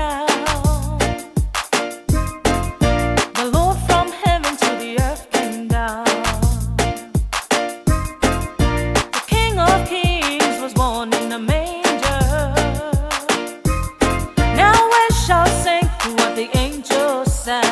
now. The Lord from heaven to the earth came down. The King of Kings was born in a manger. Now we shall sing to what the angels sang.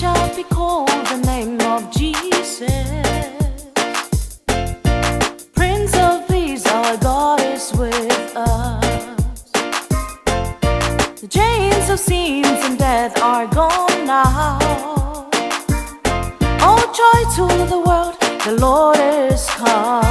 Shall be called the name of Jesus. Prince of Peace, our God is with us. The chains of sins and death are gone now. Oh, joy to the world, the Lord is come.